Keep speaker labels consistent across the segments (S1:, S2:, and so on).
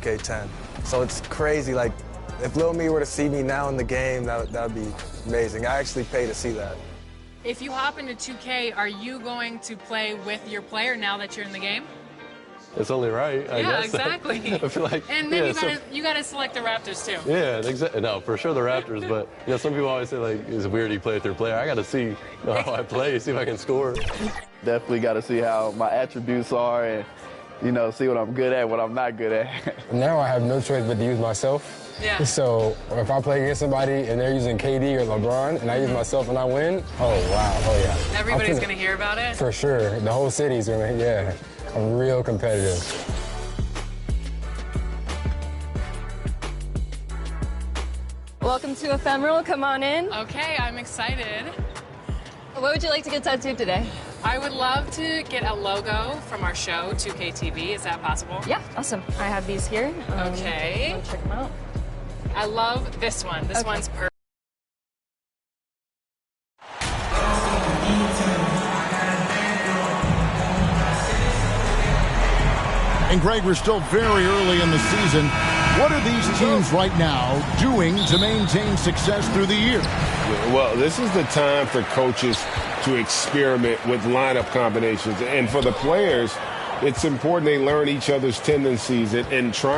S1: 2K10. So it's crazy. Like, if Lil Me were to see me now in the game, that would be amazing. I actually pay to see that.
S2: If you hop into 2K, are you going to play with your player now that you're in the game?
S3: It's only right, I guess.
S2: Exactly.
S3: I feel like,
S2: and then you gotta select the Raptors too.
S3: Yeah, exactly. No, for sure the Raptors, but some people always say, like, it's weird you play with your player. I got to see how I play, see if I can score.
S4: Definitely got to see how my attributes are and, see what I'm good at, what I'm not good at.
S5: Now I have no choice but to use myself.
S2: Yeah.
S5: So if I play against somebody and they're using KD or LeBron and I use myself and I win, oh, wow, oh, yeah.
S2: Everybody's going to hear about it?
S5: For sure. The whole city's going to, yeah. I'm real competitive.
S6: Welcome to Ephemeral. Come on in.
S2: Okay, I'm excited.
S6: What would you like to get tattooed today?
S2: I would love to get a logo from our show, 2K TV. Is that possible?
S6: Yeah, awesome. I have these here.
S2: Okay.
S6: Check them out.
S2: I love this one. This one's perfect.
S7: And Greg, we're still very early in the season. What are these teams right now doing to maintain success through the year?
S8: Well, this is the time for coaches to experiment with lineup combinations. And for the players, it's important they learn each other's tendencies and try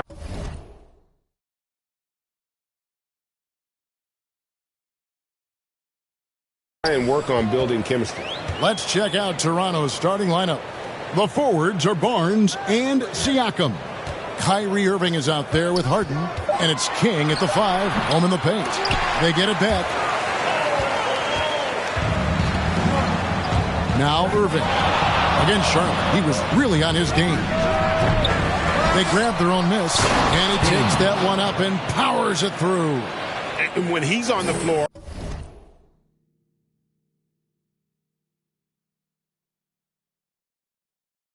S8: and work on building chemistry.
S7: Let's check out Toronto's starting lineup. The forwards are Barnes and Siakam. Kyrie Irving is out there with Harden, and it's King at the 5, home in the paint. They get it back. Now Irving. Against Charlotte, he was really on his game. They grab their own miss, and he takes that one up and powers it through.
S8: And when he's on the floor,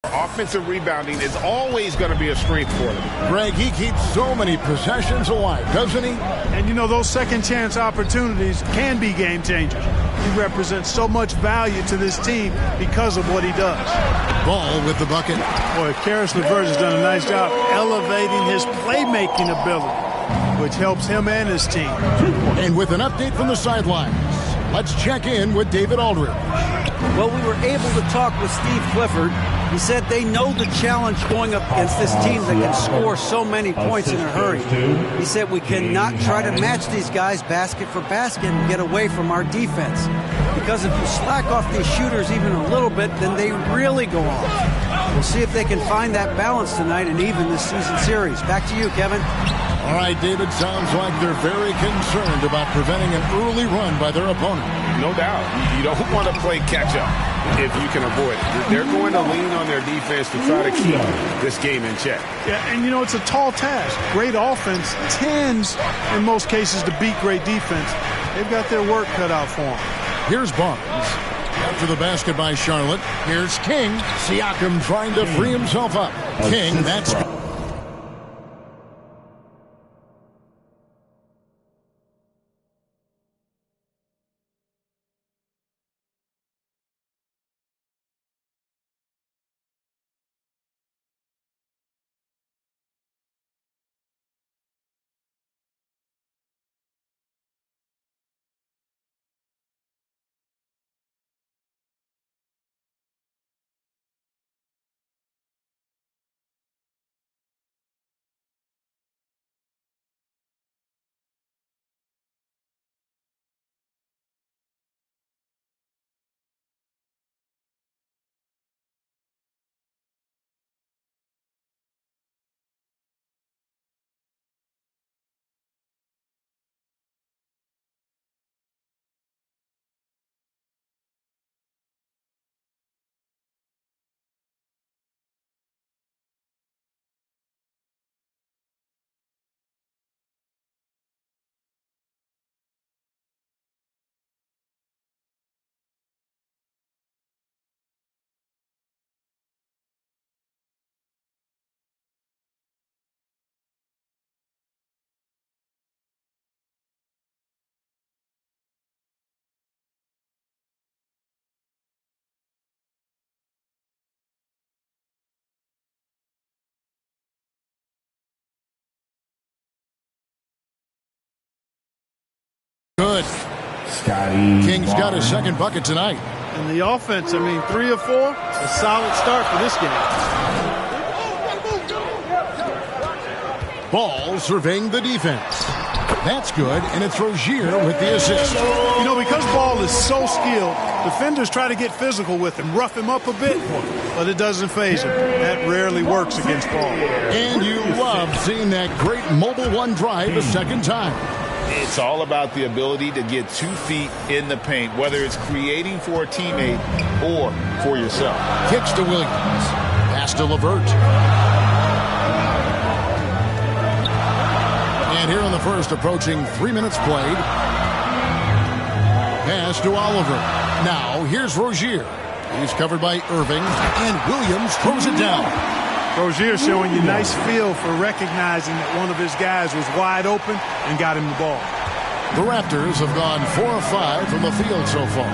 S8: offensive rebounding is always going to be a strength for them.
S7: Greg, he keeps so many possessions alive, doesn't he?
S9: And those second chance opportunities can be game changers. He represents so much value to this team because of what he does.
S7: Ball with the bucket.
S9: Boy, Karis LeVert has done a nice job elevating his playmaking ability, which helps him and his team.
S7: And with an update from the sidelines, let's check in with David Aldridge.
S10: Well, we were able to talk with Steve Clifford. He said they know the challenge going up against this team that can score so many points in a hurry. He said we cannot try to match these guys basket for basket and get away from our defense. Because if you slack off these shooters even a little bit, then they really go off. We'll see if they can find that balance tonight and even this season series. Back to you, Kevin.
S7: All right, David, sounds like they're very concerned about preventing an early run by their opponent.
S8: No doubt. You don't want to play catch-up if you can avoid it. They're going to lean on their defense to try to keep this game in check.
S9: Yeah, and it's a tall task. Great offense tends, in most cases, to beat great defense. They've got their work cut out for them.
S7: Here's Barnes. After the basket by Charlotte, here's King. Siakam trying to free himself up. King, that's... King's got his second bucket tonight.
S9: And the offense, I mean, 3 of 4, a solid start for this game.
S7: Ball surveying the defense. That's good, and it's Rozier with the assist.
S9: You know, because Ball is so skilled, defenders try to get physical with him, rough him up a bit, but it doesn't faze him. That rarely works against Ball.
S7: And you love seeing that great mobile one drive a second time.
S11: It's all about the ability to get 2 feet in the paint, whether it's creating for a teammate or for yourself.
S7: Kicks to Williams. Pass to LeVert. And here in the first, approaching 3 minutes played. Pass to Oliver. Now, here's Rozier. He's covered by Irving, and Williams throws it down.
S9: Rozier showing you nice feel for recognizing that one of his guys was wide open and got him the ball.
S7: The Raptors have gone 4 of 5 from the field so far.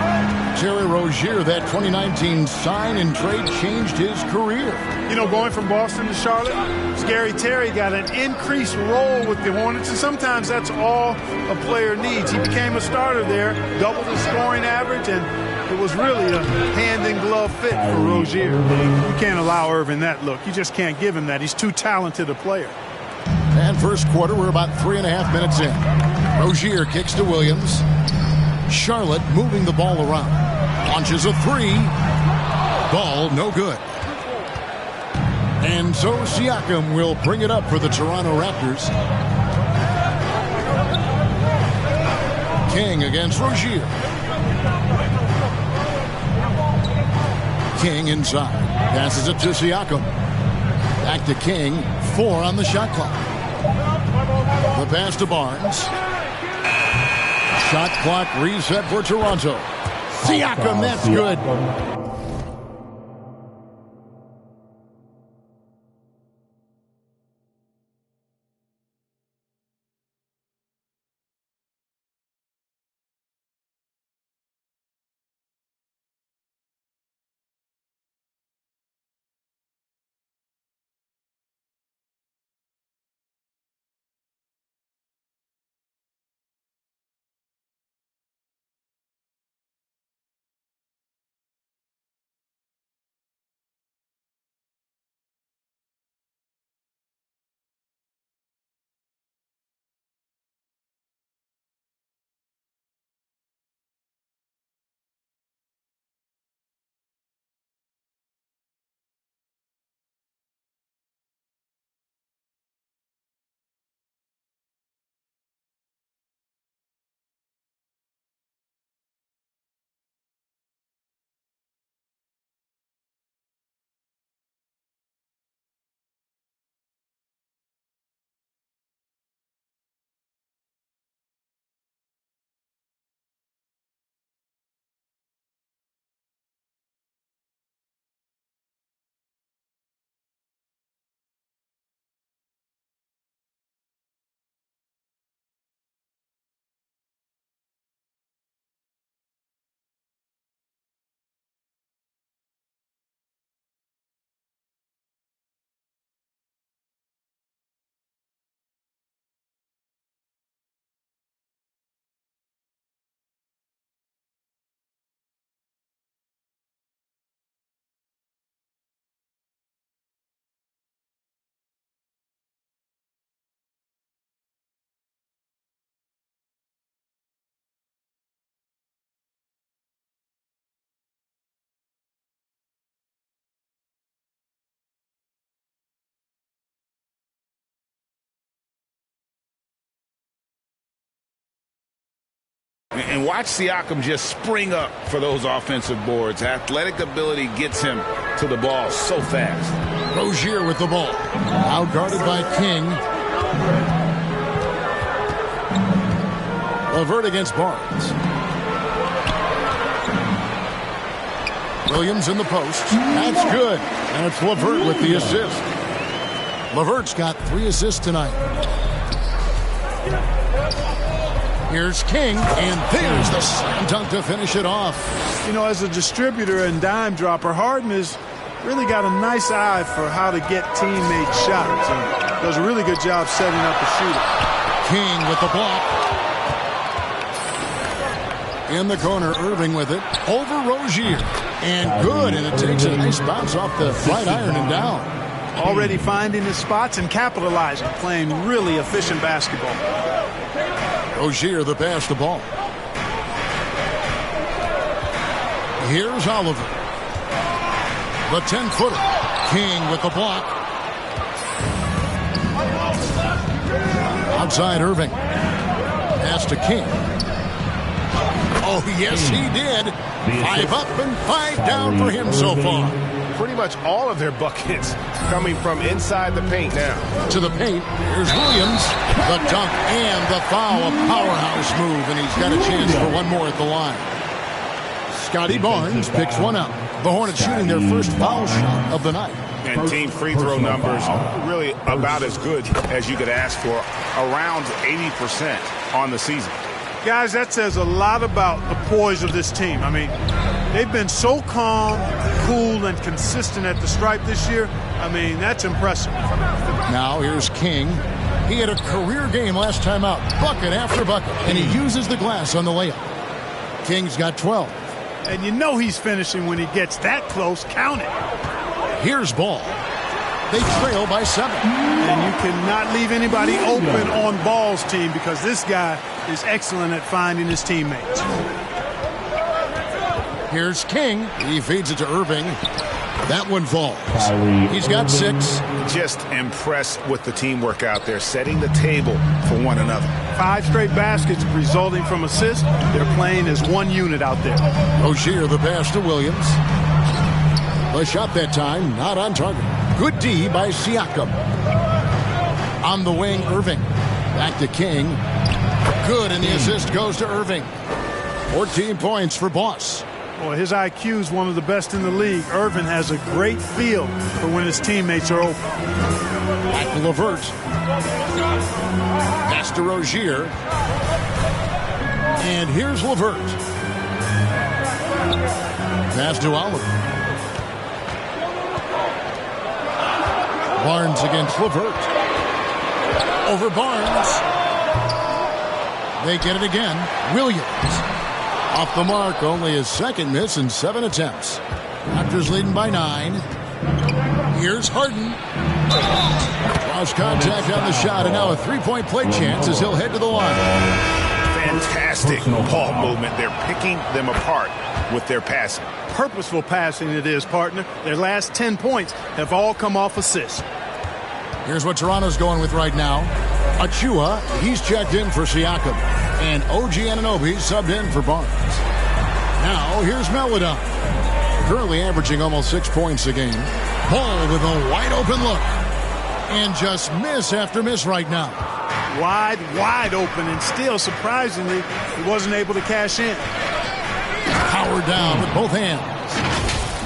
S7: Terry Rozier, that 2019 sign and trade changed his career.
S9: You know, going from Boston to Charlotte, Scary Terry got an increased role with the Hornets, and sometimes that's all a player needs. He became a starter there, doubled his scoring average, and it was really a hand-in-glove fit for Rozier. You can't allow Irving that look. You just can't give him that. He's too talented a player.
S7: And first quarter, we're about 3.5 minutes in. Rozier kicks to Williams. Charlotte moving the ball around. Launches a 3. Ball no good. And so Siakam will bring it up for the Toronto Raptors. King against Rozier. King inside. Passes it to Siakam. Back to King. 4 on the shot clock. The pass to Barnes. Shot clock reset for Toronto. Siakam, that's good.
S11: And watch Siakam just spring up for those offensive boards. Athletic ability gets him to the ball so fast.
S7: Rozier with the ball. Out guarded by King. LeVert against Barnes. Williams in the post. That's good. And it's LeVert with the assist. LeVert's got 3 assists tonight. Here's King, and there's the slam dunk to finish it off.
S9: You know, as a distributor and dime dropper, Harden has really got a nice eye for how to get teammate shots, and does a really good job setting up a shooter.
S7: King with the block. In the corner, Irving with it. Over Rozier. And good, and it takes a nice bounce off the right iron and down.
S9: Already finding his spots and capitalizing, playing really efficient basketball.
S7: Rozier the pass the ball. Here's Oliver. The 10-footer. King with the block. Outside Irving. Pass to King. Oh, yes, he did. 5 up and 5 down for him so far.
S8: Pretty much all of their buckets coming from inside the paint now.
S7: To the paint. Here's Williams. The dunk and the foul. A powerhouse move, and he's got a chance for one more at the line. Scotty Barnes picks one up. The Hornets shooting their first foul shot of the night.
S11: And team free throw numbers really about as good as you could ask for. Around 80% on the season.
S9: Guys, that says a lot about the poise of this team. I mean, they've been so calm, cool, and consistent at the stripe this year. I mean, that's impressive.
S7: Now here's King. He had a career game last time out. Bucket after bucket. And he uses the glass on the layup. King's got 12.
S9: And you know he's finishing when he gets that close. Count it.
S7: Here's Ball. They trail by 7.
S9: And you cannot leave anybody open on Ball's team because this guy is excellent at finding his teammates.
S7: Here's King. He feeds it to Irving. That one falls. He's got 6.
S11: Just impressed with the teamwork out there, setting the table for one another.
S9: 5 straight baskets resulting from assists. They're playing as one unit out there.
S7: Rozier the pass to Williams. The shot that time, not on target. Good D by Siakam. On the wing, Irving. Back to King. Good, and the assist goes to Irving. 14 points for Boss.
S9: Boy, his IQ is one of the best in the league. Irving has a great feel for when his teammates are open.
S7: Back to LeVert. Pass to Rozier. And here's LeVert. Pass to Oliver. Barnes against LeVert. Over Barnes. They get it again. Williams. Off the mark, only his second miss in 7 attempts. Raptors leading by 9. Here's Harden. Draws contact on the shot, and now a 3-point play chance as he'll head to the line.
S11: Fantastic ball movement. They're picking them apart with their passing.
S9: Purposeful passing it is, partner. Their last 10 points have all come off assists.
S7: Here's what Toronto's going with right now. Achua, he's checked in for Siakam. And OG Anunoby subbed in for Barnes. Now, here's Melodon. Currently averaging almost 6 points a game. Ball with a wide-open look. And just miss after miss right now.
S9: Wide open, and still, surprisingly, he wasn't able to cash in.
S7: Power down with both hands.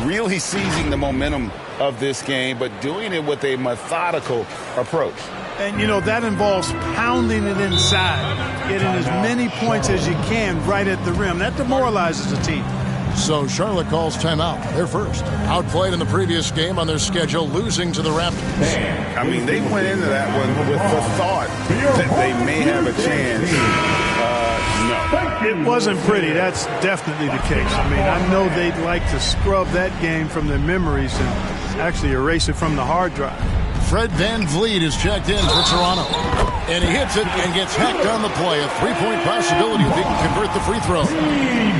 S11: Really seizing the momentum of this game, but doing it with a methodical approach.
S9: And, you know, that involves pounding it inside, getting as many points as you can right at the rim. That demoralizes the team.
S7: So Charlotte calls timeout. They're first. Outplayed in the previous game on their schedule, losing to the Raptors.
S11: I mean, they went into that one with the thought that they may have a chance. No.
S9: It wasn't pretty. That's definitely the case. I mean, I know they'd like to scrub that game from their memories and actually erase it from the hard drive.
S7: Fred VanVleet is checked in for Toronto. And he hits it and gets hacked on the play. A 3-point possibility if he can convert the free throw.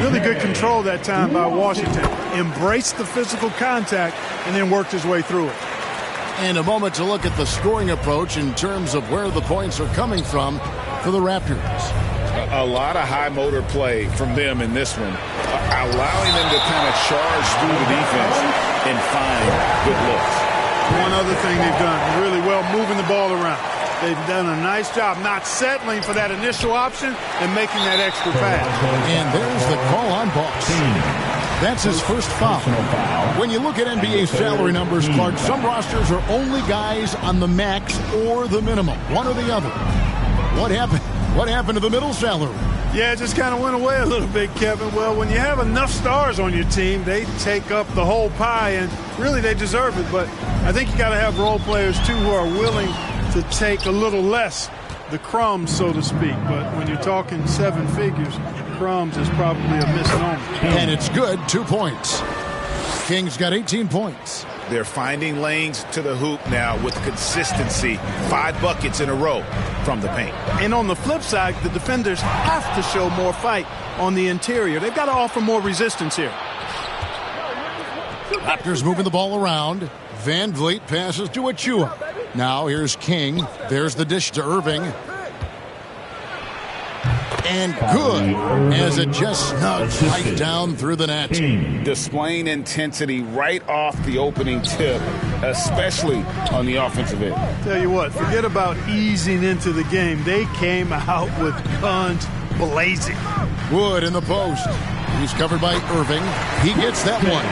S9: Really good control that time by Washington. Embraced the physical contact and then worked his way through it.
S7: And a moment to look at the scoring approach in terms of where the points are coming from for the Raptors.
S11: A lot of high motor play from them in this one, allowing them to kind of charge through the defense and find good looks.
S9: One other thing they've done really well, moving the ball around. They've done a nice job not settling for that initial option and making that extra pass.
S7: And there's the call on Boss. That's his first foul. When you look at NBA salary numbers, Clark, some rosters are only guys on the max or the minimum, one or the other. What happened? What happened to the middle salary?
S9: Yeah, it just kind of went away a little bit, Kevin. Well, when you have enough stars on your team, they take up the whole pie, and really they deserve it. But I think you got to have role players, too, who are willing to take a little less the crumbs, so to speak. But when you're talking seven figures, crumbs is probably a misnomer.
S7: And it's good, 2 points. King's got 18 points.
S11: They're finding lanes to the hoop now with consistency. 5 buckets in a row from the paint.
S9: And on the flip side, the defenders have to show more fight on the interior. They've got to offer more resistance here.
S7: Raptors moving the ball around. Van Vliet passes to Achua. Now here's King. There's the dish to Irving. And good as it just snugs right down through the net.
S11: Displaying intensity right off the opening tip, especially on the offensive end.
S9: Tell you what, forget about easing into the game. They came out with guns blazing.
S7: Wood in the post. He's covered by Irving. He gets that one.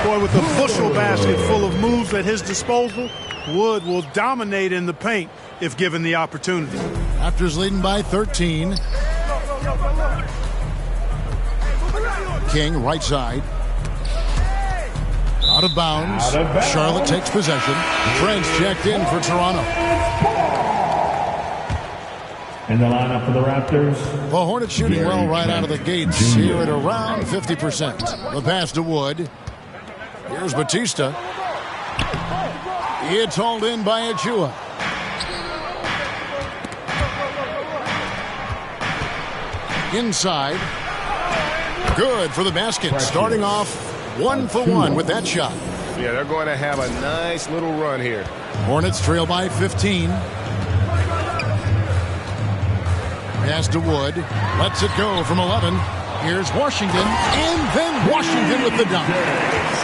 S9: Boy, with a bushel basket full of moves at his disposal, Wood will dominate in the paint if given the opportunity.
S7: Raptors leading by 13. King, right side. Out of bounds. Charlotte takes possession. Trent's checked in for Toronto.
S12: In the lineup for the Raptors.
S7: The Hornets shooting well right out of the gates here at around 50%. The pass to Wood. Here's Batista. It's hauled in by Achua. Inside. Good for the basket. Starting off 1 for 1 with that shot.
S8: Yeah, they're going to have a nice little run here.
S7: Hornets trail by 15. Pass to Wood. Lets it go from 11. Here's Washington. And then Washington with the dunk.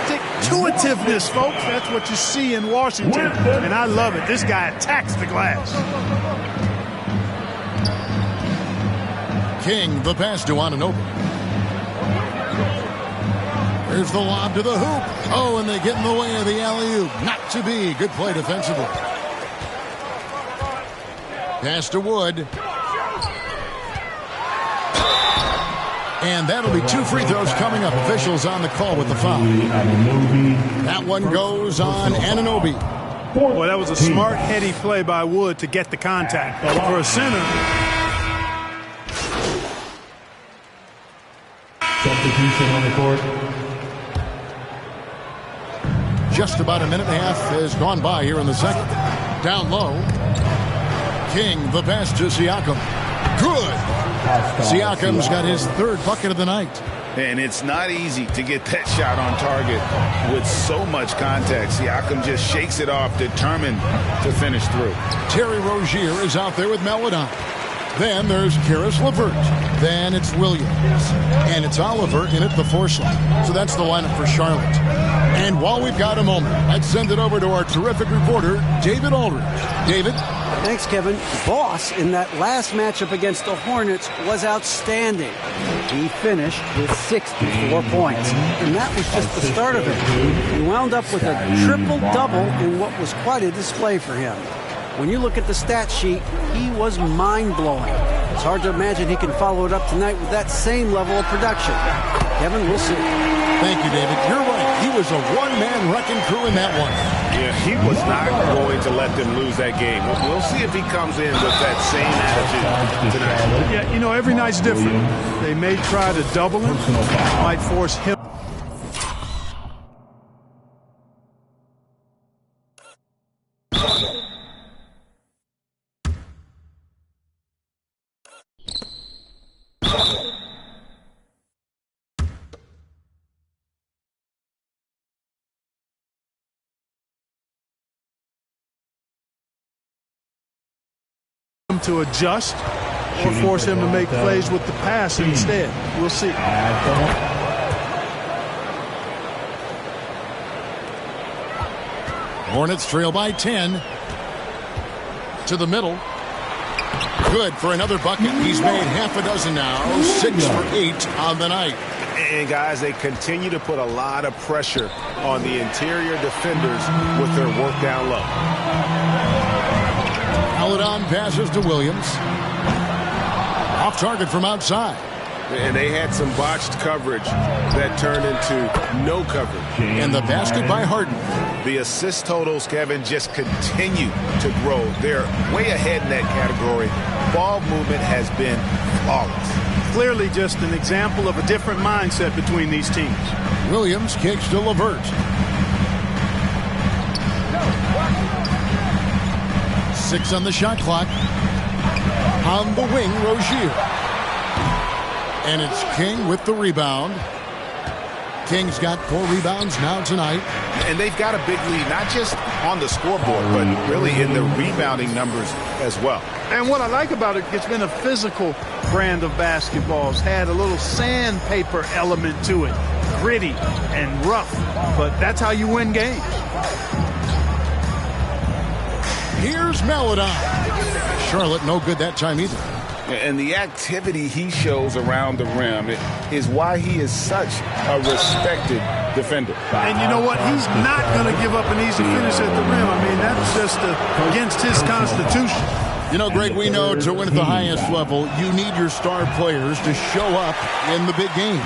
S9: Stick-to-itiveness, folks. That's what you see in Washington. And I love it. This guy attacks the glass.
S7: King, the pass to Anunoby. Here's the lob to the hoop. Oh, and they get in the way of the alley-oop. Not to be. Good play defensively. Pass to Wood. And that'll be 2 free throws coming up. Officials on the call with the foul. That one goes on Anunoby.
S9: Boy, that was a smart, heady play by Wood to get the contact. For a center.
S12: Substitution on the court.
S7: Just about a minute and a half has gone by here in the second. Down low. King, the pass to Siakam. Good. Siakam's got his 3rd bucket of the night.
S11: And it's not easy to get that shot on target with so much contact. Siakam just shakes it off, determined to finish through.
S7: Terry Rozier is out there with Maledon. Then there's Karis LeVert. Then it's Williams. And it's Oliver in at the 4 slot. So that's the lineup for Charlotte. And while we've got a moment, let's send it over to our terrific reporter, David Aldridge. David?
S10: Thanks, Kevin. Boss in that last matchup against the Hornets was outstanding. He finished with 64 points, and that was just the start of it. He wound up with a triple-double in what was quite a display for him. When you look at the stat sheet, he was mind-blowing. It's hard to imagine he can follow it up tonight with that same level of production. Kevin, we'll see.
S7: Thank you, David. You're right. He was a one-man wrecking crew in that one.
S8: Yeah, he was not going to let them lose that game. We'll see if he comes in with that same attitude tonight.
S9: Yeah, you know, every night's different. They may try to double him, might force him. To adjust or force him to make plays with the pass instead. We'll see.
S7: Hornets trail by 10. To the middle. Good for another bucket. He's made half a dozen now. 6 for 8 on the night.
S8: And guys, they continue to put a lot of pressure on the interior defenders with their work down low.
S7: Maledon passes to Williams. Off target from outside.
S8: And they had some botched coverage that turned into no coverage.
S7: And the basket by Harden.
S11: The assist totals, Kevin, just continue to grow. They're way ahead in that category. Ball movement has been flawless.
S9: Clearly just an example of a different mindset between these teams.
S7: Williams kicks to LeVert. 6 on the shot clock. On the wing, Rozier. And it's King with the rebound. King's got 4 rebounds now tonight.
S11: And they've got a big lead, not just on the scoreboard, but really in the rebounding numbers as well.
S9: And what I like about it, it's been a physical brand of basketball. It's had a little sandpaper element to it. Gritty and rough, but that's how you win games.
S7: Here's Maladon. Charlotte no good that time either.
S11: And the activity he shows around the rim is why he is such a respected defender.
S9: And you know what? He's not going to give up an easy finish at the rim. I mean, that's just against his constitution.
S7: You know, Greg, we know to win at the highest level, you need your star players to show up in the big games.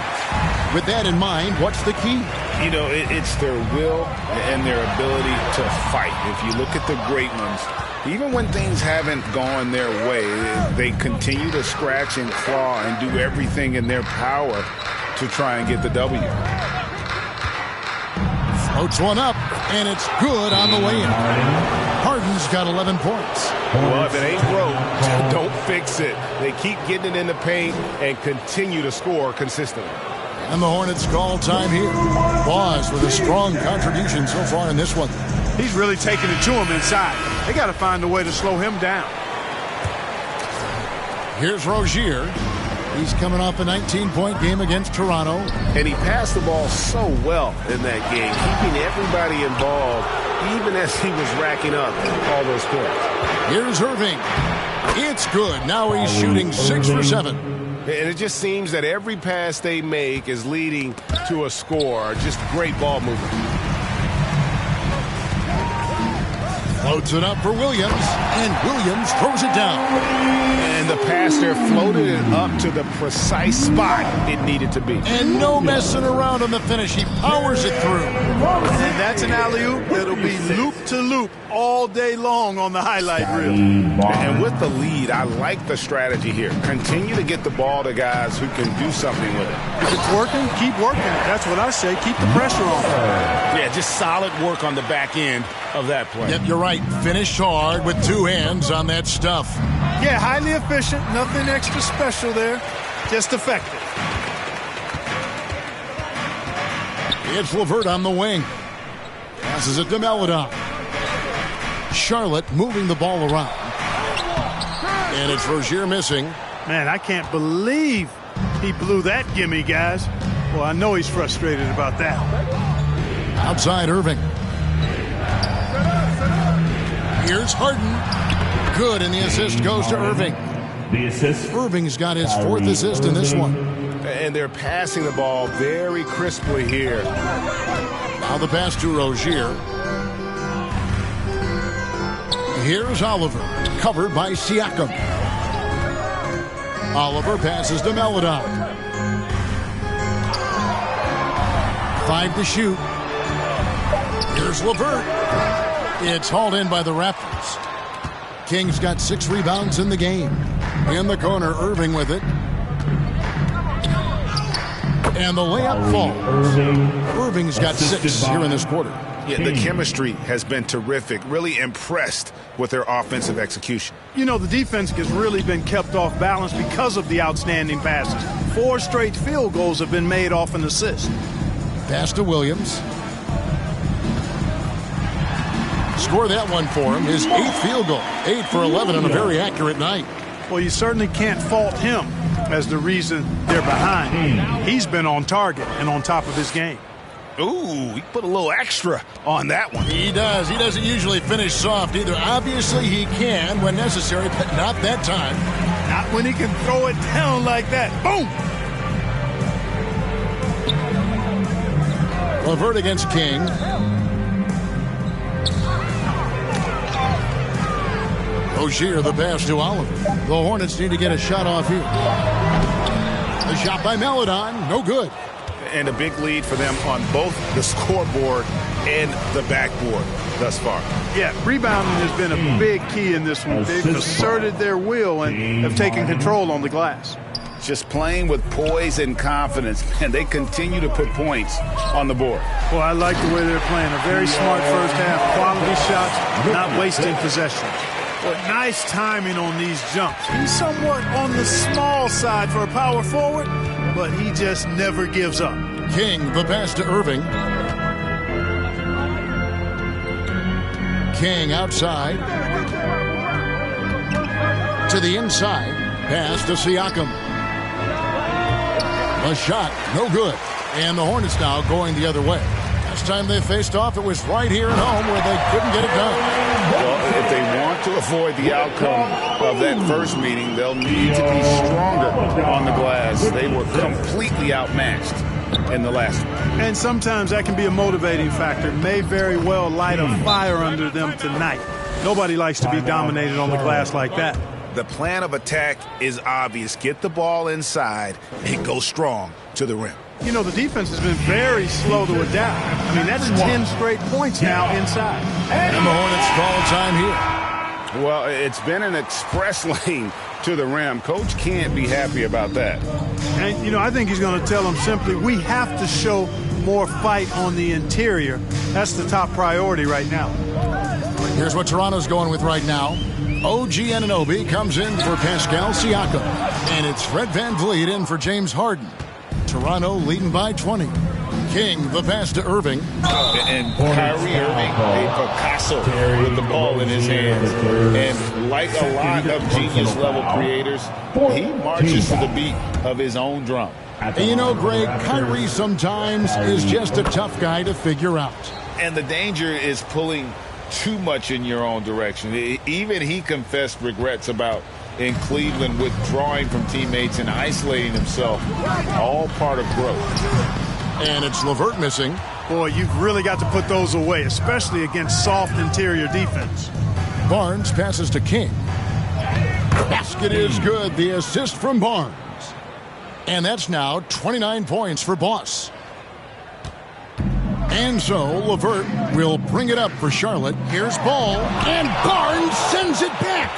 S7: With that in mind, what's the key?
S11: You know, it's their will and their ability to fight. If you look at the great ones, even when things haven't gone their way, they continue to scratch and claw and do everything in their power to try and get the W.
S7: Floats one up, and it's good on the way in. Harden's got 11 points.
S8: Well, if it ain't broke, don't fix it. They keep getting it in the paint and continue to score consistently.
S7: And the Hornets call time here. Boss with a strong contribution so far in this one.
S9: He's really taking it to him inside. They got to find a way to slow him down.
S7: Here's Rozier. He's coming off a 19-point game against Toronto.
S8: And he passed the ball so well in that game, keeping everybody involved, even as he was racking up all those points.
S7: Here's Irving. It's good. Now he's shooting 6 for 7.
S8: And it just seems that every pass they make is leading to a score. Just great ball movement.
S7: Floats it up for Williams, and Williams throws it down.
S8: And the pass there floated it up to the precise spot it needed to be.
S7: And no messing around on the finish. He powers it through.
S9: And that's an alley-oop that'll be loop-to-loop all day long on the highlight reel.
S11: And with the lead, I like the strategy here. Continue to get the ball to guys who can do something with it.
S9: If it's working, keep working it. That's what I say. Keep the pressure on.
S11: Yeah, just solid work on the back end of that play.
S7: Yep, you're right. Finish hard with 2 hands on that stuff.
S9: Yeah, highly efficient. Nothing extra special there. Just effective.
S7: It's LeVert on the wing. Passes it to Maladon. Charlotte moving the ball around. And it's Rozier missing.
S9: Man, I can't believe he blew that gimme, guys. Well, I know he's frustrated about that.
S7: Outside Irving. Here's Harden. Good, and the assist goes to Irving.
S12: The assist.
S7: Irving's got his 4th assist in this one.
S8: And they're passing the ball very crisply here.
S7: Now the pass to Rozier. Here's Oliver, covered by Siakam. Oliver passes to Maladon. 5 to shoot. Here's LeVert. It's hauled in by the Raptors. King's got 6 rebounds in the game. In the corner, Irving with it. And the layup falls. Irving's got 6 here in this quarter.
S11: Yeah, the chemistry has been terrific. Really impressed with their offensive execution.
S9: You know, the defense has really been kept off balance because of the outstanding passes. 4 straight field goals have been made off an assist.
S7: Pass to Williams. Score that one for him. His 8th field goal. 8 for 11 on a very accurate night.
S9: Well, you certainly can't fault him as the reason they're behind. He's been on target and on top of his game.
S11: Ooh, he put a little extra on that one.
S7: He does. He doesn't usually finish soft either. Obviously, he can when necessary, but not that time.
S9: Not when he can throw it down like that. Boom!
S7: LeVert against King. Rozier, the pass to Oliver. The Hornets need to get a shot off here. The shot by Meladon, no good.
S11: And a big lead for them on both the scoreboard and the backboard thus far.
S9: Yeah, rebounding has been a big key in this one. They've asserted their will and have taken control on the glass.
S11: Just playing with poise and confidence, and they continue to put points on the board.
S9: Well, I like the way they're playing. A very smart first half, quality shots, not wasting possessions. But nice timing on these jumps. He's somewhat on the small side for a power forward, but he just never gives up.
S7: King, the pass to Irving. King outside. To the inside. Pass to Siakam. A shot, no good. And the Hornets now going the other way. Last time they faced off, it was right here at home where they couldn't get it done.
S11: Well, if they want to avoid the outcome of that first meeting, they'll need to be stronger on the glass. They were completely outmatched in the last one.
S9: And sometimes that can be a motivating factor. May very well light a fire under them tonight. Nobody likes to be dominated on the glass like that.
S11: The plan of attack is obvious. Get the ball inside and go strong to the rim.
S9: You know, the defense has been very slow to adapt. I mean, that's 10 straight points now inside.
S7: And the Hornets call time here.
S11: Well, it's been an express lane to the rim. Coach can't be happy about that.
S9: And, you know, I think he's going to tell them simply, we have to show more fight on the interior. That's the top priority right now.
S7: Here's what Toronto's going with right now. OG Anunoby comes in for Pascal Siakam. And it's Fred VanVleet in for James Harden. Toronto leading by 20. King, the pass to Irving.
S11: And Kyrie Irving, a Picasso with the ball in his hands. And like a lot of genius-level creators, he marches to the beat of his own drum.
S7: And you know, Greg, Kyrie sometimes is just a tough guy to figure out.
S11: And the danger is pulling too much in your own direction. Even he confessed regrets about in Cleveland withdrawing from teammates and isolating himself. All part of growth.
S7: And it's LeVert missing.
S9: Boy, you've really got to put those away, especially against soft interior defense.
S7: Barnes passes to King. Basket is good. The assist from Barnes. And that's now 29 points for Boss. And so LeVert will bring it up for Charlotte. Here's Ball. And Barnes sends it back.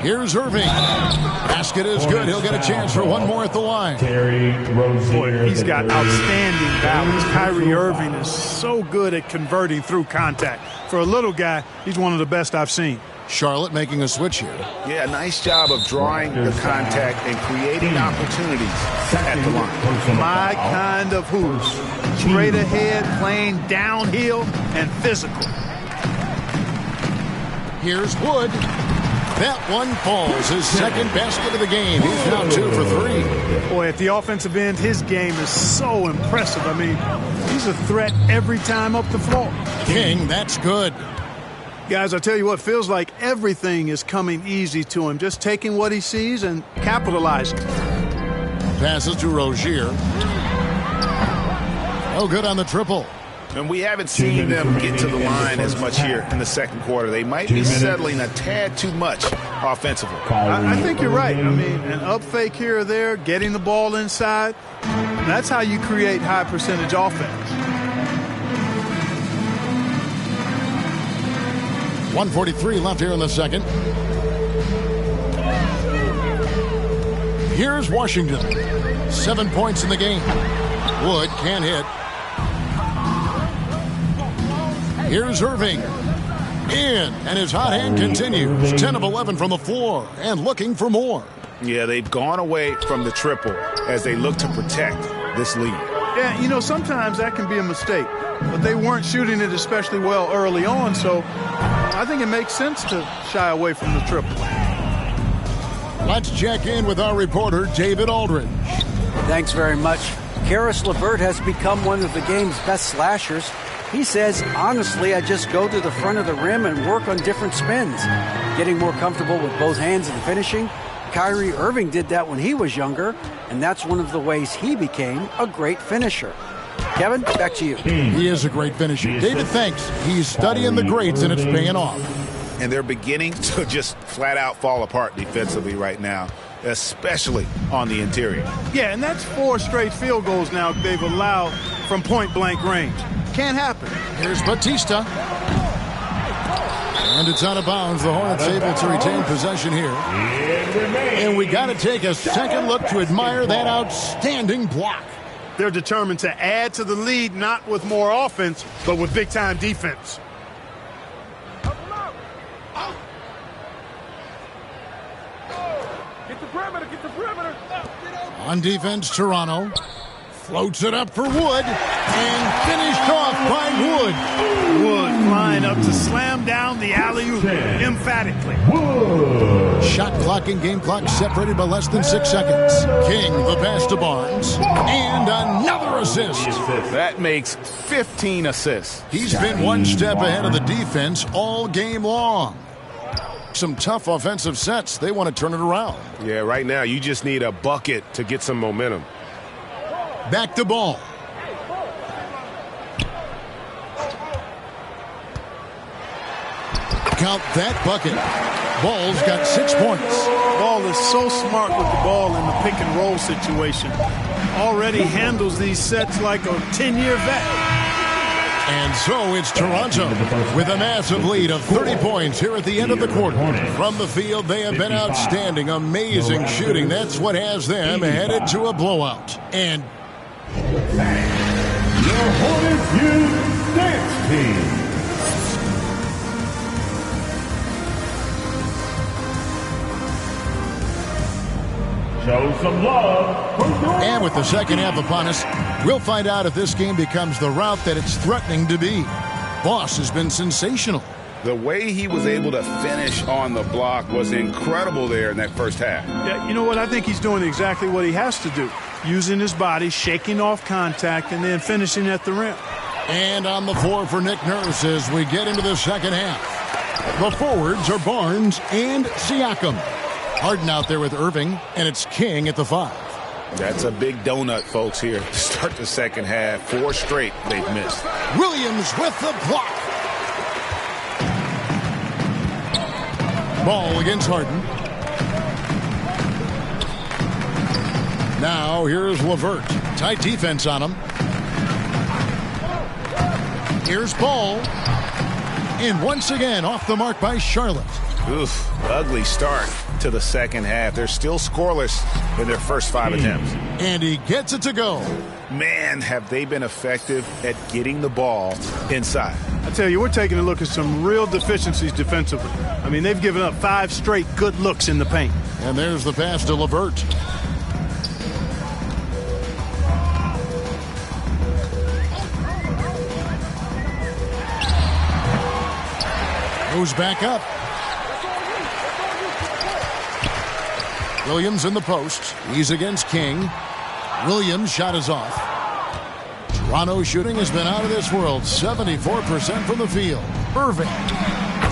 S7: Here's Irving. Basket is good. He'll get a chance for one more at the line.
S9: Boy, he's got outstanding balance. Kyrie Irving is so good at converting through contact. For a little guy, he's one of the best I've seen.
S7: Charlotte making a switch here.
S11: Yeah, nice job of drawing the contact and creating opportunities at the line.
S9: My kind of hoops. Straight ahead, playing downhill, and physical.
S7: Here's Wood. That one falls. His second basket of the game. He's now 2 for 3.
S9: Boy, at the offensive end, his game is so impressive. I mean, he's a threat every time up the floor.
S7: King, that's good.
S9: Guys, I tell you what, feels like everything is coming easy to him. Just taking what he sees and capitalizing.
S7: Passes to Rozier. Oh, good on the triple.
S11: And we haven't seen them get to the line as much here in the second quarter. They might be settling a tad too much offensively.
S9: I think you're right. I mean, an up fake here or there, getting the ball inside, that's how you create high percentage offense.
S7: 1:43 left here in the second. Here's Washington. 7 points in the game. Wood can't hit. Here's Irving. In, and his hot hand continues. 10 of 11 from the floor, and looking for more.
S11: Yeah, they've gone away from the triple as they look to protect this lead.
S9: Yeah, you know, sometimes that can be a mistake. But they weren't shooting it especially well early on, so I think it makes sense to shy away from the triple.
S7: Let's check in with our reporter, David Aldridge.
S10: Thanks very much. Karis LeVert has become one of the game's best slashers. He says, honestly, I just go to the front of the rim and work on different spins. Getting more comfortable with both hands and finishing. Kyrie Irving did that when he was younger, and that's one of the ways he became a great finisher. Kevin, back to you.
S7: He is a great finisher. David, thanks. He's studying the greats, and it's paying off.
S11: And they're beginning to just flat out fall apart defensively right now. especially on the interior.
S9: Yeah, and that's 4 straight field goals now they've allowed from point-blank range. Can't happen.
S7: Here's Batista. And it's out of bounds. The Hornets able to retain possession here. And we got to take a second look to admire that outstanding block.
S9: They're determined to add to the lead, not with more offense, but with big-time defense.
S13: Get the perimeter, get the perimeter.
S7: On defense, Toronto floats it up for Wood and finished off by Wood.
S9: Wood flying up to slam down the alley-oop emphatically.
S7: Shot clock and game clock separated by less than 6 seconds. King the pass to Barnes and another assist.
S11: That makes 15 assists.
S7: He's been one step ahead of the defense all game long. Some tough offensive sets. They want to turn it around.
S8: Yeah, right now you just need a bucket to get some momentum.
S7: Back to Ball. Count that bucket. Ball's got 6 points.
S9: Ball is so smart with the ball in the pick and roll situation. Already handles these sets like a 10-year vet.
S7: And so it's Toronto with a massive lead of 30 points here at the end of the quarter. From the field, they have been outstanding, amazing shooting. That's what has them headed to a blowout. And
S12: your Hornets Youth Dance Team. Show some love.
S7: And with the second half upon us, we'll find out if this game becomes the route that it's threatening to be. Boss has been sensational.
S11: The way he was able to finish on the block was incredible there in that first half.
S9: Yeah, you know what? I think he's doing exactly what he has to do. Using his body, shaking off contact, and then finishing at the rim.
S7: And on the floor for Nick Nurse as we get into the second half. The forwards are Barnes and Siakam. Harden out there with Irving, and it's King at the 5.
S11: That's a big donut, folks, here to start the second half. 4 straight they've missed.
S7: Williams with the block. Ball against Harden. Now here's LeVert. Tight defense on him. Here's Ball. And once again off the mark by Charlotte.
S11: Oof, ugly start to the second half. They're still scoreless in their first 5 attempts.
S7: And he gets it to go.
S11: Man, have they been effective at getting the ball inside.
S9: I tell you, we're taking a look at some real deficiencies defensively. I mean, they've given up 5 straight good looks in the paint.
S7: And there's the pass to LeVert. Goes back up. Williams in the post. He's against King. Williams' shot is off. Toronto shooting has been out of this world. 74% from the field. Irving.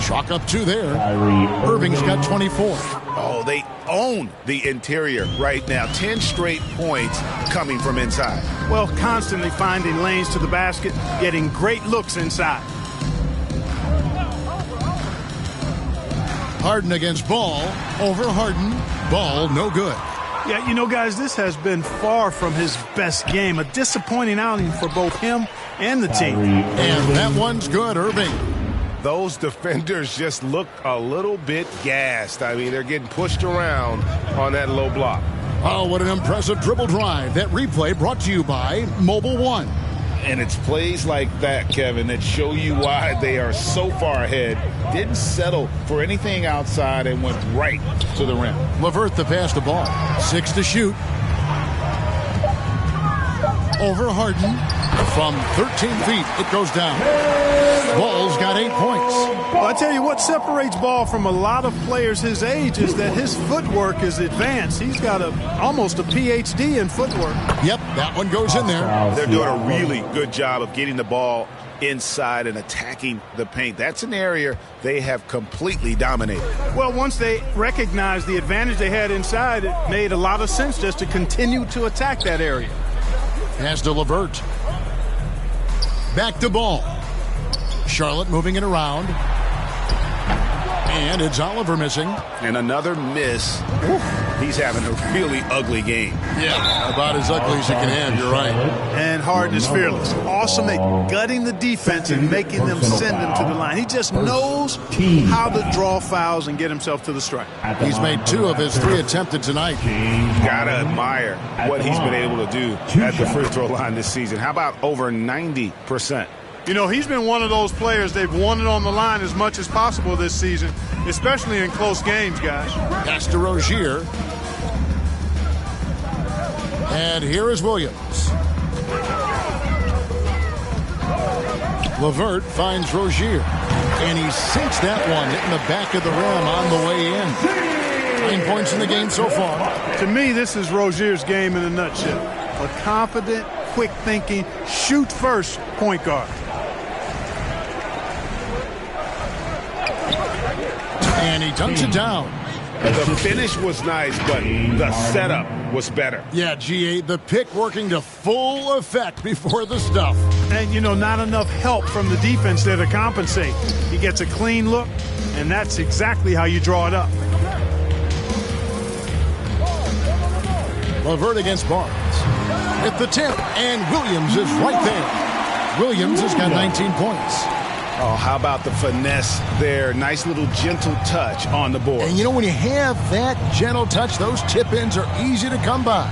S7: Chalk up 2 there. Irving's got 24.
S11: Oh, they own the interior right now. 10 straight points coming from inside.
S9: Well, constantly finding lanes to the basket, getting great looks inside.
S7: Harden against Ball. Over Harden. Ball no good.
S9: Yeah, you know, guys, this has been far from his best game. A disappointing outing for both him and the team.
S7: And that one's good, Irving.
S8: Those defenders just look a little bit gassed. I mean, they're getting pushed around on that low block.
S7: Oh, what an impressive dribble drive. That replay brought to you by Mobile One.
S11: And it's plays like that, Kevin, that show you why they are so far ahead. Didn't settle for anything outside and went right to the rim.
S7: LeVert the pass to Ball. 6 to shoot. Over Harden. From 13 feet, it goes down. Ball's got 8 points.
S9: Well, I tell you what separates Ball from a lot of players his age is that his footwork is advanced. He's got almost a PhD in footwork.
S7: Yep, that one goes in there.
S11: They're doing a really good job of getting the ball inside and attacking the paint. That's an area they have completely dominated.
S9: Well, once they recognized the advantage they had inside, it made a lot of sense just to continue to attack that area.
S7: Pass to LeVert. Back to Ball. Charlotte moving it around. And it's Oliver missing.
S11: And another miss. He's having a really ugly game.
S7: Yeah, about as ugly as you can have. You're right.
S9: And Harden is fearless. Awesome at gutting the defense and making them send him to the line. He just knows how to draw fouls and get himself to the strike.
S7: He's made 2 of his 3 attempted tonight.
S11: Gotta admire what he's been able to do at the free throw line this season. How about over 90%?
S9: You know, he's been one of those players they've wanted on the line as much as possible this season, especially in close games, guys.
S7: Pass to Rozier. And here is Williams. LeVert finds Rozier. And he sinks that one, hitting the back of the rim on the way in. 9 points in the game so far.
S9: To me, this is Rozier's game in a nutshell. A confident, quick-thinking, shoot-first point guard.
S7: And he dunks it down.
S11: The finish was nice, but the setup was better.
S7: Yeah, G8, the pick working to full effect before the stuff.
S9: And, you know, not enough help from the defense there to compensate. He gets a clean look, and that's exactly how you draw it up.
S7: LeVert against Barnes. At the tip, and Williams is right there. Williams has got 19 points.
S11: Oh, how about the finesse there? Nice little gentle touch on the board.
S7: And you know, when you have that gentle touch, those tip-ins are easy to come by.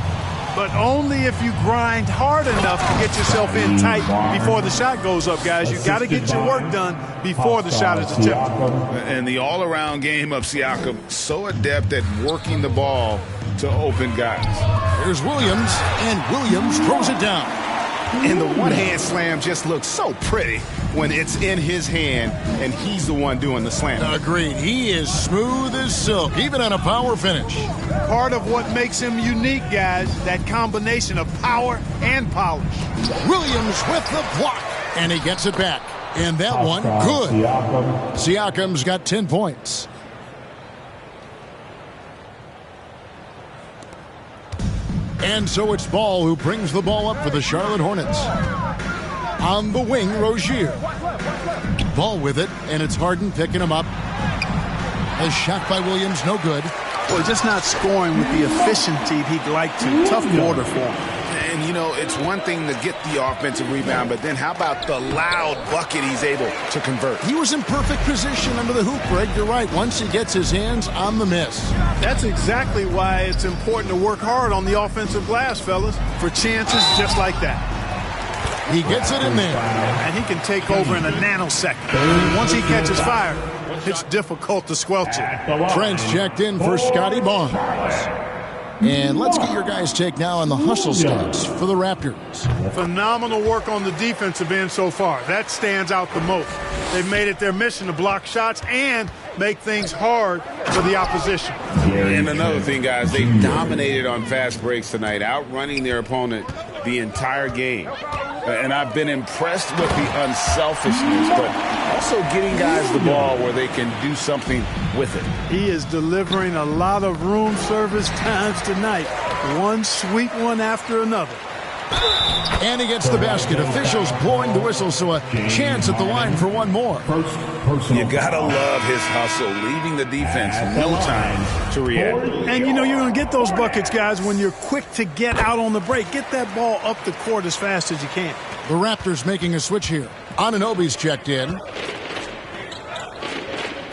S9: But only if you grind hard enough to get yourself in tight before the shot goes up, guys. You got to get your work done before the shot is attempted.
S11: And the all-around game of Siakam, so adept at working the ball to open guys.
S7: Here's Williams, and Williams throws it down.
S11: And the one-hand slam just looks so pretty when it's in his hand and he's the one doing the slam.
S7: Agreed. He is smooth as silk, even on a power finish.
S9: Part of what makes him unique, guys, that combination of power and polish.
S7: Williams with the block, and he gets it back. And that one, good. Siakam's got 10 points. And so it's Ball who brings the ball up for the Charlotte Hornets. On the wing, Rozier. Ball with it, and it's Harden picking him up. A shot by Williams, no good.
S9: Well, just not scoring with the efficiency he'd like to. Tough quarter for him.
S11: And, you know, it's one thing to get the offensive rebound, but then how about the loud bucket he's able to convert?
S7: He was in perfect position under the hoop, Greg. You're right. Once he gets his hands on the miss.
S9: That's exactly why it's important to work hard on the offensive glass, fellas, for chances just like that.
S7: He gets it in there.
S9: And he can take over in a nanosecond. And once he catches fire, it's difficult to squelch it.
S7: Trent's checked in for Scotty Barnes. And let's get your guys' take now on the hustle stats for the Raptors.
S9: Phenomenal work on the defensive end so far. That stands out the most. They've made it their mission to block shots and make things hard for the opposition.
S11: And another thing, guys, they dominated on fast breaks tonight, outrunning their opponent the entire game. And I've been impressed with the unselfishness, but also getting guys the ball where they can do something with it.
S9: He is delivering a lot of room service times tonight. One sweet one after another.
S7: And he gets the basket. Officials blowing the whistle, so a chance at the line for one more.
S11: You gotta love his hustle, leaving the defense no time to react.
S9: And you know you're going to get those buckets, guys, when you're quick to get out on the break. Get that ball up the court as fast as you can.
S7: The Raptors making a switch here. Anunoby's checked in.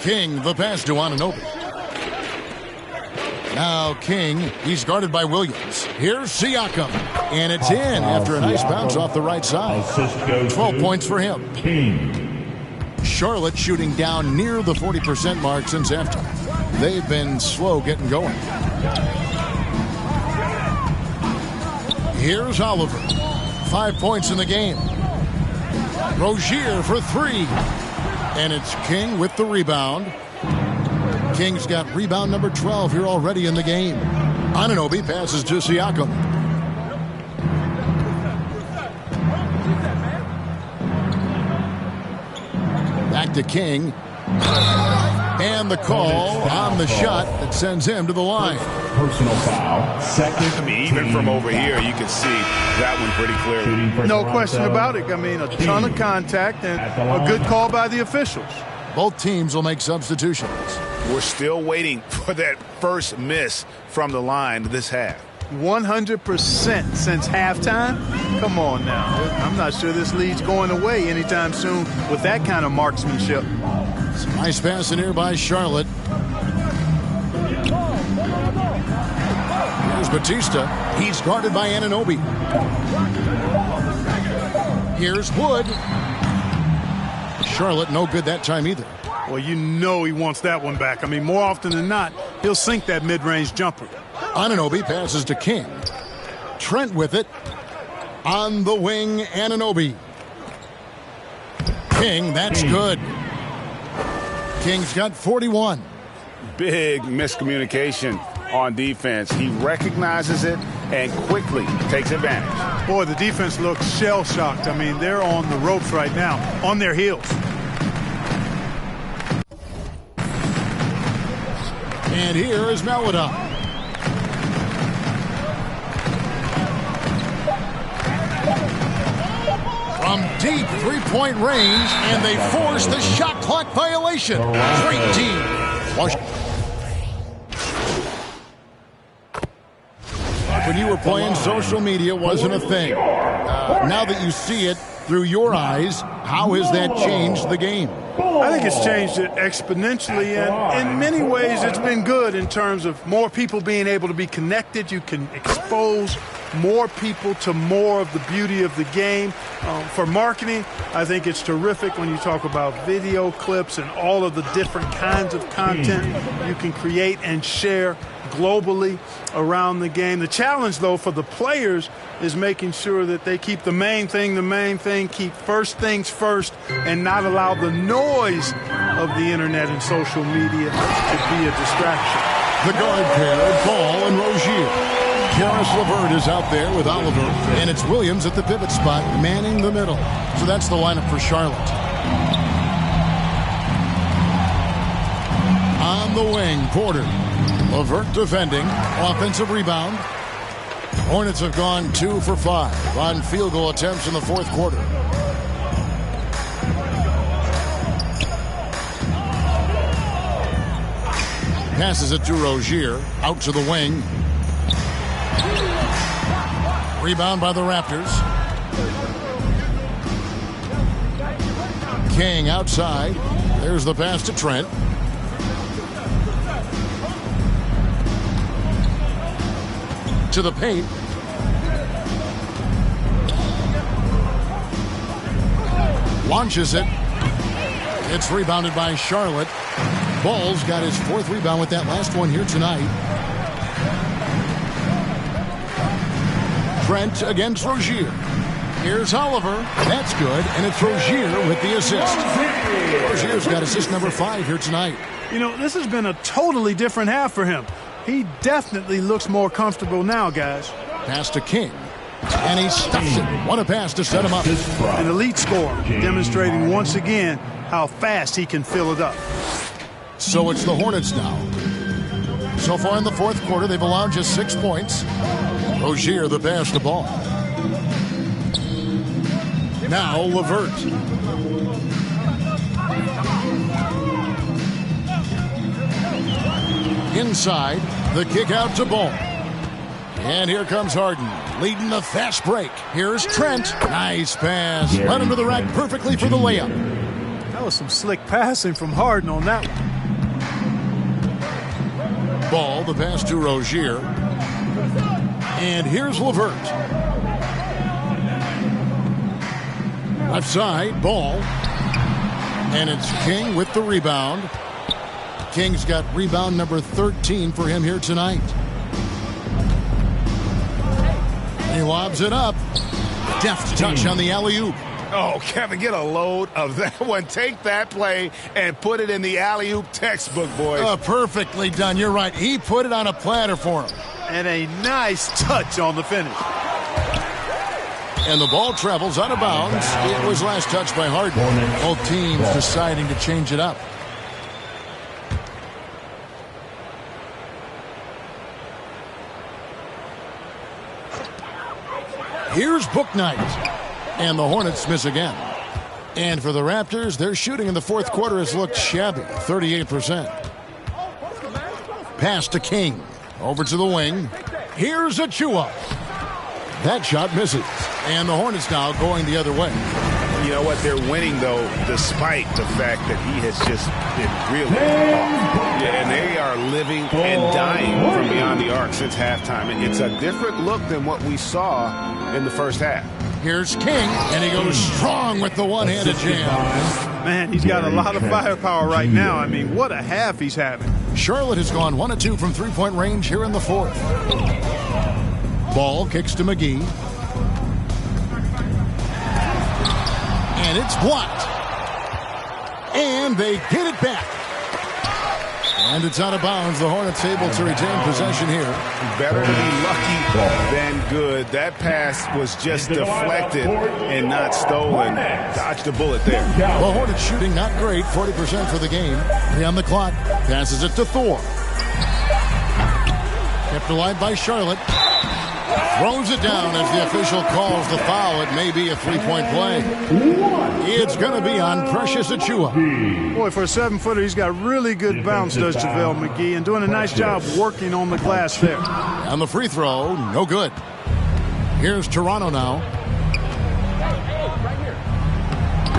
S7: King, the pass to Anunoby. Now King, he's guarded by Williams. Here's Siakam. And it's in after a nice bounce off the right side. 12 points for him. Charlotte shooting down near the 40% mark since halftime. They've been slow getting going. Here's Oliver. 5 points in the game. Rozier for 3. And it's King with the rebound. King's got rebound number 12 here already in the game. Anunoby passes to Siakam. Back to King. And the call on the shot that sends him to the line.
S12: Personal foul. Second.
S11: I mean, even from over here, you can see that one pretty clearly.
S9: No question about it. I mean, a ton of contact and a good call by the officials.
S7: Both teams will make substitutions.
S11: We're still waiting for that first miss from the line this half.
S9: 100% since halftime? Come on now. I'm not sure this lead's going away anytime soon with that kind of marksmanship.
S7: Some nice pass in here by Charlotte. Here's Batista. He's guarded by Anunoby. Here's Wood. Charlotte no good that time either.
S9: Well, you know he wants that one back. I mean, more often than not, he'll sink that mid-range jumper.
S7: Anunoby passes to King. Trent with it. On the wing, Anunoby. King, that's good. King's got 41.
S11: Big miscommunication on defense. He recognizes it and quickly takes advantage.
S9: Boy, the defense looks shell-shocked. I mean, they're on the ropes right now, on their heels.
S7: And here is Melody. From deep three-point range, and they force the shot clock violation. Great team. When you were playing, social media wasn't a thing. Now that you see it through your eyes, how has that changed the game?
S9: I think it's changed it exponentially, and in many ways it's been good in terms of more people being able to be connected. You can expose more people to more of the beauty of the game. For marketing, I think it's terrific when you talk about video clips and all of the different kinds of content you can create and share globally around the game. The challenge, though, for the players is making sure that they keep the main thing, keep first things first, and not allow the noise of the internet and social media to be a distraction.
S7: The guard pair, Ball and Rozier. Karis LeVert is out there with Oliver, and it's Williams at the pivot spot, manning the middle. So that's the lineup for Charlotte. On the wing, Porter. LeVert defending, offensive rebound. Hornets have gone 2 for 5 on field goal attempts in the fourth quarter. Passes it to Rozier, out to the wing. Rebound by the Raptors. King outside. There's the pass to Trent. To the paint. Launches it. It's rebounded by Charlotte. Ball's got his 4th rebound with that last one here tonight. Trent against Rozier. Here's Oliver. That's good, and it's Rozier with the assist. Rozier's got assist number 5 here tonight.
S9: You know, this has been a totally different half for him. He definitely looks more comfortable now, guys.
S7: Pass to King. And he stuffs it. What a pass to set him up.
S9: An elite scorer, demonstrating once again how fast he can fill it up.
S7: So it's the Hornets now. So far in the fourth quarter, they've allowed just 6 points. Rozier the pass to Ball. Now LeVert. Inside, the kick out to Ball. And here comes Harden, leading the fast break. Here's Trent. Nice pass. Led him to the rack perfectly for the layup.
S9: That was some slick passing from Harden on that one.
S7: Ball, the pass to Rozier. And here's LeVert. Left side, Ball. And it's King with the rebound. King's got rebound number 13 for him here tonight. He lobs it up. Deft touch on the alley-oop.
S11: Oh, Kevin, get a load of that one. Take that play and put it in the alley-oop textbook, boys.
S7: Perfectly done. You're right. He put it on a platter for him.
S9: And a nice touch on the finish.
S7: And the ball travels out of bounds. It was last touched by Harden. Both teams deciding to change it up. Here's Book Night. And the Hornets miss again. And for the Raptors, their shooting in the fourth quarter has looked shabby, 38%. Pass to King. Over to the wing. Here's Achua. That shot misses. And the Hornets now going the other way.
S11: You know what? They're winning, though, despite the fact that he has just been really off. Yeah, and they are living and dying from beyond the arc since halftime. And it's a different look than what we saw in the first half.
S7: Here's King, and he goes strong with the one-handed jam.
S9: Man, he's got a lot of firepower right now. I mean, what a half he's having.
S7: Charlotte has gone 1 of 2 from three-point range here in the fourth. Ball kicks to McGee. And it's blocked. And they get it back. And it's out of bounds. The Hornets able to retain possession here.
S11: Better to be lucky than good. That pass was just deflected and not stolen. Dodged a bullet there.
S7: The Hornets shooting not great, 40% for the game. 3 on the clock. Passes it to Thor. Kept alive by Charlotte. Throws it down as the official calls the foul. It may be a three-point play. It's going to be on Precious Achua.
S9: Boy, for a 7-footer, he's got really good bounce, does JaVale McGee, and doing a nice job working on the glass there.
S7: And the free throw, no good. Here's Toronto now.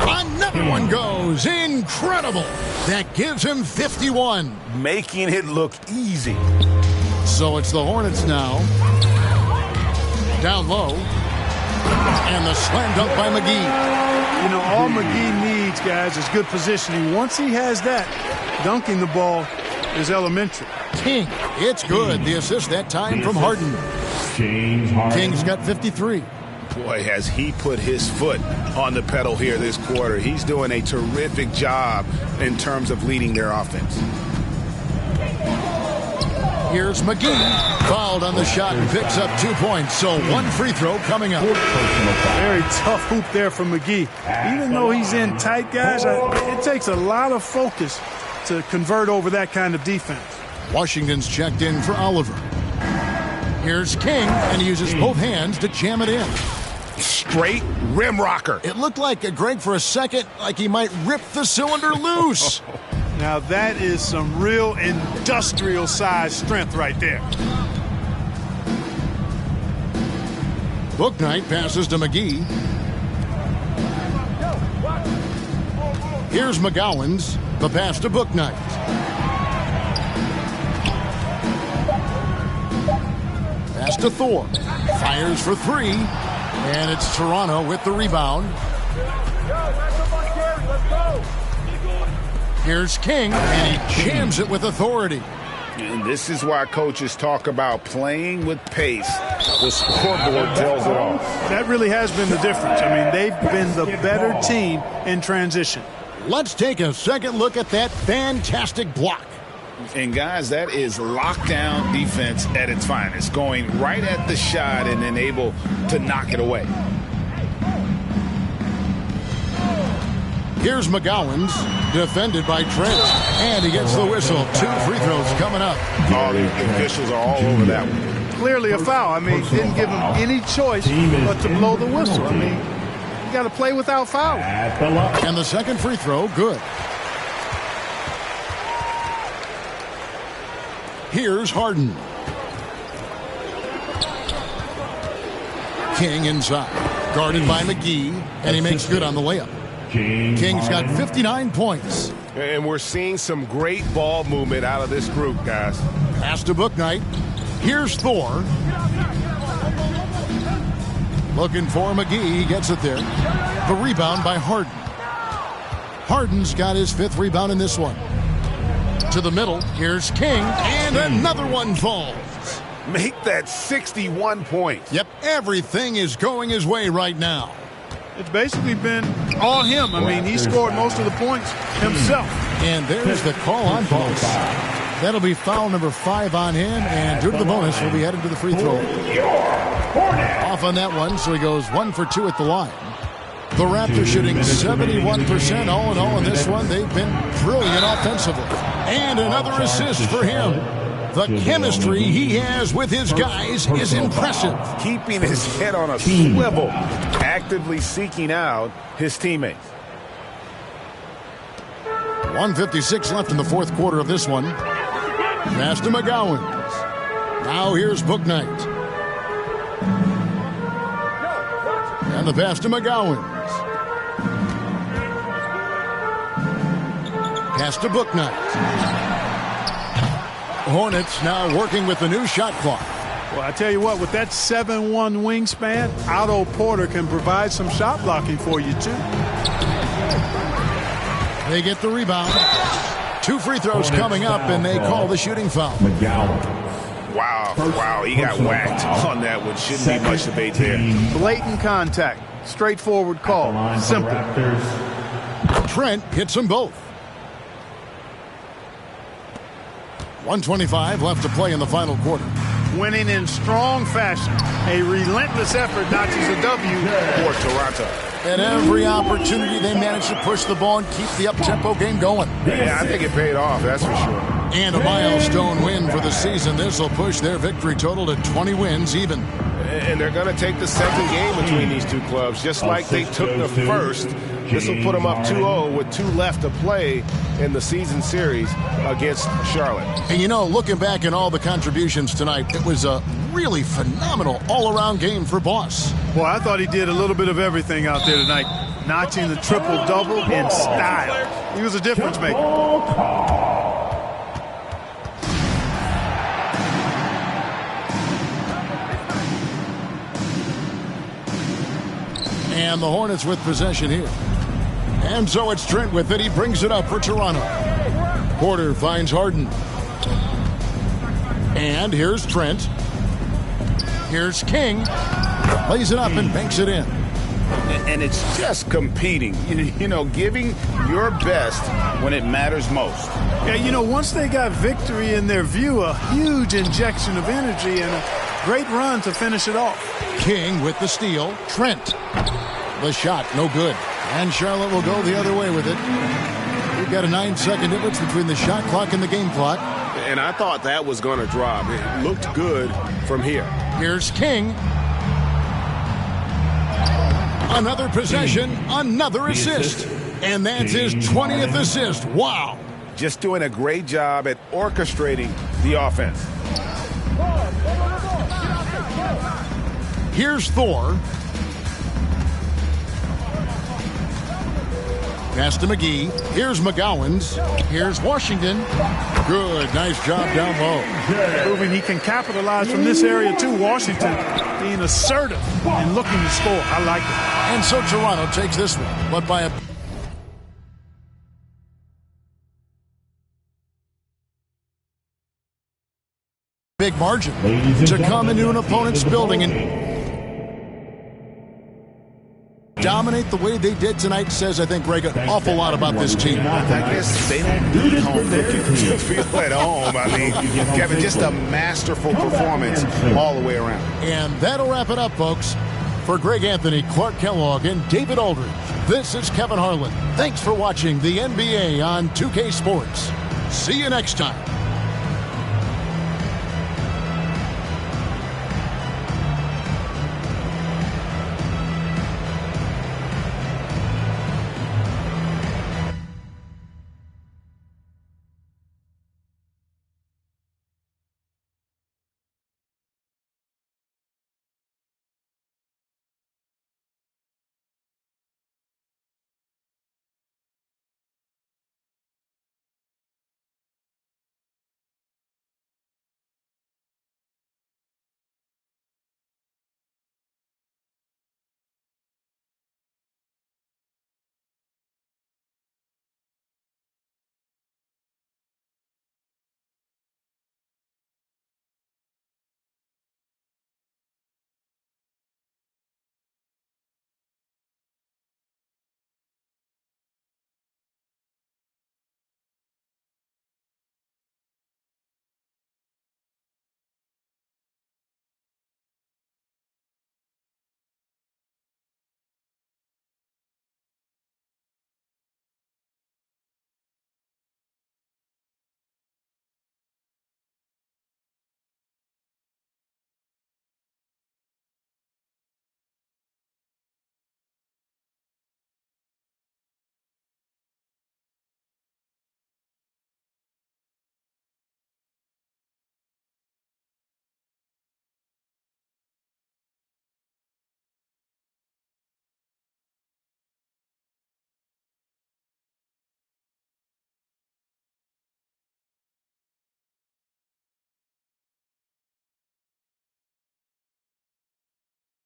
S7: Another one goes. Incredible. That gives him 51.
S11: Making it look easy.
S7: So it's the Hornets now. Down low. And the slam dunk by McGee.
S9: You know, all McGee needs, guys, is good positioning. Once he has that, dunking the ball is elementary.
S7: King, it's good. The assist that time from Harden. King's got 53.
S11: Boy, has he put his foot on the pedal here this quarter. He's doing a terrific job in terms of leading their offense.
S7: Here's McGee. Fouled on the shot and picks up 2 points. So 1 free throw coming up.
S9: Very tough hoop there from McGee. Even though he's in tight, guys, it takes a lot of focus to convert over that kind of defense.
S7: Washington's checked in for Oliver. Here's King, and he uses both hands to jam it in.
S11: Straight rim rocker.
S7: It looked like, Greg, for a second, like he might rip the cylinder loose.
S9: Now that is some real industrial size strength right there.
S7: Bouknight passes to McGee. Here's McGowan's. The pass to Bouknight. Pass to Thor. Fires for 3. And it's Toronto with the rebound. Here's King, and he jams it with authority.
S11: And this is why coaches talk about playing with pace. The scoreboard tells it all.
S9: That really has been the difference. I mean, they've been the better team in transition.
S7: Let's take a second look at that fantastic block.
S11: And, guys, that is lockdown defense at its finest, going right at the shot and then able to knock it away.
S7: Here's McGowan's, defended by Trent, and he gets the whistle. 2 free throws coming up.
S11: Oh, the officials are all over that one.
S9: Clearly a foul. I mean, didn't give him any choice but to blow the whistle. I mean, you got to play without fouling.
S7: And the second free throw, good. Here's Harden. King inside, guarded by McGee, and he makes good on the layup. King's got 59 points.
S8: And we're seeing some great ball movement out of this group, guys.
S7: Pass to Bouknight. Here's Thor. Looking for McGee. He gets it there. The rebound by Harden. Harden's got his 5th rebound in this one. To the middle. Here's King. And another one falls.
S8: Make that 61 points.
S7: Yep, everything is going his way right now.
S9: It's basically been all him. I mean, he scored most of the points himself.
S7: And there's the call on bonus. That'll be foul number 5 on him, and due to the bonus, he'll be headed to the free throw. Off on that one, so he goes 1 for 2 at the line. The Raptors shooting 71% all in all in this one. They've been brilliant offensively. And another assist for him. The chemistry he has with his guys is impressive.
S11: Keeping his head on a swivel, actively seeking out his teammates.
S7: 1:56 left in the fourth quarter of this one. Pass to McGowens. Now here's Bouknight. And the pass to McGowens. Pass to Bouknight. Hornets now working with the new shot clock.
S9: Well, I tell you what, with that 7'1" wingspan, Otto Porter can provide some shot blocking for you, too.
S7: They get the rebound. 2 free throws coming up, and they call the shooting foul.
S11: Wow, he got whacked on that one. Shouldn't be much debate there.
S9: Blatant contact. Straightforward call. Simple.
S7: Trent hits them both. 1:25 left to play in the final quarter.
S9: Winning in strong fashion. A relentless effort notches a W for Toronto.
S7: At every opportunity, they managed to push the ball and keep the up-tempo game going.
S11: Yeah, I think it paid off, that's for sure.
S7: And a milestone win for the season. This will push their victory total to 20 wins even.
S8: And they're going to take the second game between these two clubs, just like they took the first. This will put them up 2-0 with 2 left to play in the season series against Charlotte.
S7: And you know, looking back at all the contributions tonight, it was a really phenomenal all-around game for Boss.
S9: Well, I thought he did a little bit of everything out there tonight, notching the triple-double in style. He was a difference maker.
S7: And the Hornets with possession here. And so it's Trent with it. He brings it up for Toronto. Porter finds Harden. And here's Trent. Here's King. Lays it up and banks it in.
S11: And it's just competing, you know, giving your best when it matters most.
S9: Yeah, you know, once they got victory in their view, a huge injection of energy and a great run to finish it off.
S7: King with the steal. Trent. The shot, no good. And Charlotte will go the other way with it. We've got a 9-second difference between the shot clock and the game clock.
S8: And I thought that was going to drop. It looked good from here.
S7: Here's King. Another possession, another assist. And that's his 20th assist. Wow.
S8: Just doing a great job at orchestrating the offense.
S7: Here's Thor. Pass to McGee. Here's McGowens. Here's Washington. Good. Nice job down low.
S9: Proving he can capitalize from this area, too. Washington being assertive and looking to score. I like it.
S7: And so Toronto takes this one, but by a big margin to come into an opponent's building and dominate the way they did tonight says, I think, Greg, an awful lot about this team.
S11: I guess they don't need home cooking to feel at home. I mean, Kevin, just a masterful performance all the way around.
S7: And that'll wrap it up, folks. For Greg Anthony, Clark Kellogg, and David Aldridge, this is Kevin Harlan. Thanks for watching the NBA on 2K Sports. See you next time.